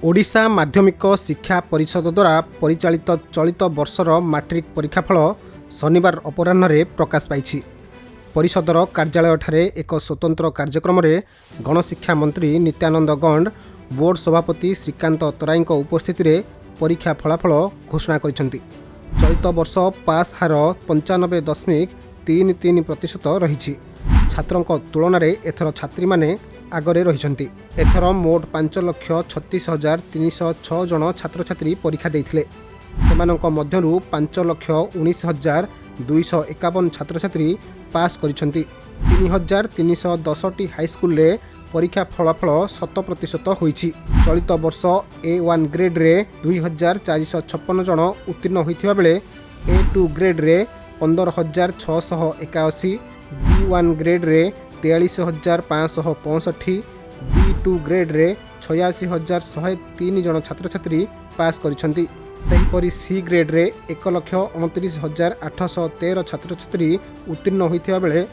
ओडिशा माध्यमिक शिक्षा परिषद द्वारा परिचालित चलित वर्षर मैट्रिक परीक्षाफल शनिवार अपराह्न प्रकाश पाई। परिषदर कार्यालय एक स्वतंत्र कार्यक्रम में गणशिक्षा मंत्री नित्यानंद गंड, बोर्ड सभापति श्रीकांत तराई उपस्थित में परीक्षा फलाफल घोषणा कर चलित वर्ष पास हार 95.33% रही। छात्रों तुलन में एथर छात्री माने आगरे रही। एथर मोट 5,36,306 जन छात्र छात्री परीक्षा देइथिले। सेमानंक मध्यरु 5,19,251 छात्र छात्री पास करिसेंती। 3,310 हाईस्कूल रे परीक्षा फलाफल 100% होईछि। चलित वर्ष A1 ग्रेड रे 2,456 जन उत्तीर्ण होइथिबा बेले A2 ग्रेड रे 15,681, B1 ग्रेड रे 43,565, B2 ग्रेड रे 86,103 जन छात्र छात्री पास करिसेंती। सेहीपरि C ग्रेड रे 1,29,813 छात्र छात्री उत्तीर्ण होइथिबा बेले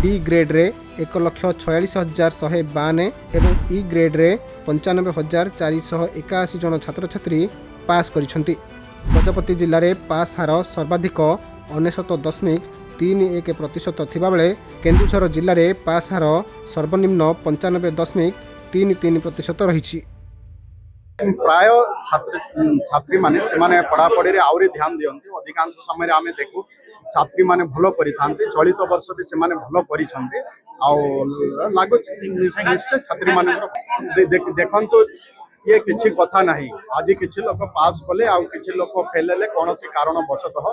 D ग्रेड रे 1,46,152 एवं E ग्रेड रे 95,481 जन छात्र छात्री पास करिसेंती। गजपति जिले में पास हार सर्वाधिक 99.31% थिबा बेले केन्दुझर जिले में पास हार सर्वनिम्न 95.33% रही। प्राय छात्री माने पढ़ापढ़ी आउरी ध्यान दियंती। अधिकांश समय आमे देखू छात्री माने भलो परिथांती। चलित वर्ष भी से माने भलो परिछंती। लागु निश्चय छात्री माने देखंतु ये किछि कथा नहीं। आज किछि लोक पास कले आ किछि लोक फेल हेले कोनोसी कारण वशतः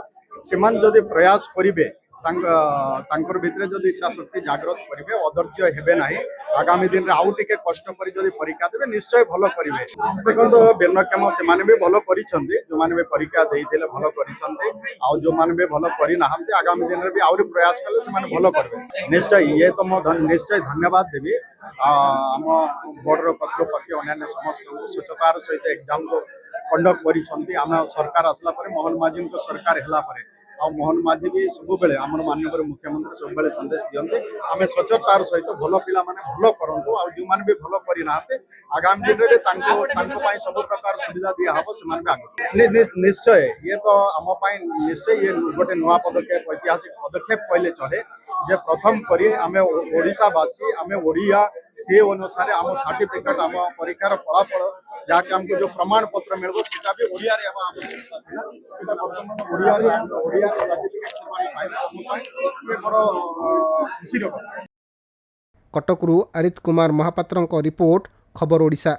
सेमान जदि प्रयास करिवे तांकर भितरे जदि इच्छा शक्ति जागृत करिवे, अधैर्य हेबे नाही, आगामी दिन रे आउ टिके कष्ट करी जदि परीक्षा देबे निश्चय भलो करिवे। देखंतु बेनक्षम से माने भी भलो परिछंती। जो माने भी परीक्षा देइथिले भलो परिछंती आ जो माने भी भलो करि नाहंती आगामी दिन रे भी आउरी प्रयास कले से माने भलो करबे। निश्चय ये तो मो निश्चय धन्यवाद देबी आम बोर्ड कर्तृपक्ष अन्य समस्त स्वच्छतार सहित एग्जाम को कंडक्ट करिछंती। आम सरकार आसला परे मोहन माझी को सरकार हैला परे आ मोहन माझी भी सब बेले आम माननीय मुख्यमंत्री सब बेले संदेश दियंते आम स्वच्छतार सहित भलो पिला माने भलो करंतु आ जो माने भी भलो करि नाहते आगामी दिन रे तांको पाई सब प्रकार सुविधा दिया हबो से माने भी आगे निश्चय ये तो आम पाई निश्चय ये गोटे नवा पदक्षेप ऐतिहासिक पदक्षेप कहले चले जे प्रथम करी आम ओडिशावासी आम ओडिया से अनुसार आम सर्टिफिकेट आम परीक्षार फलाफल जहाँकि आमको जो प्रमाण पत्र मिलबो सेटा भी ओडिया रे आवश्यकता थिला। सेटा वर्तमान ओडिया रे सर्टिफिकेट से पाई ये बड़ खुशी रो। कटकरू आरित कुमार महापात्रंक रिपोर्ट, खबर ओडिशा।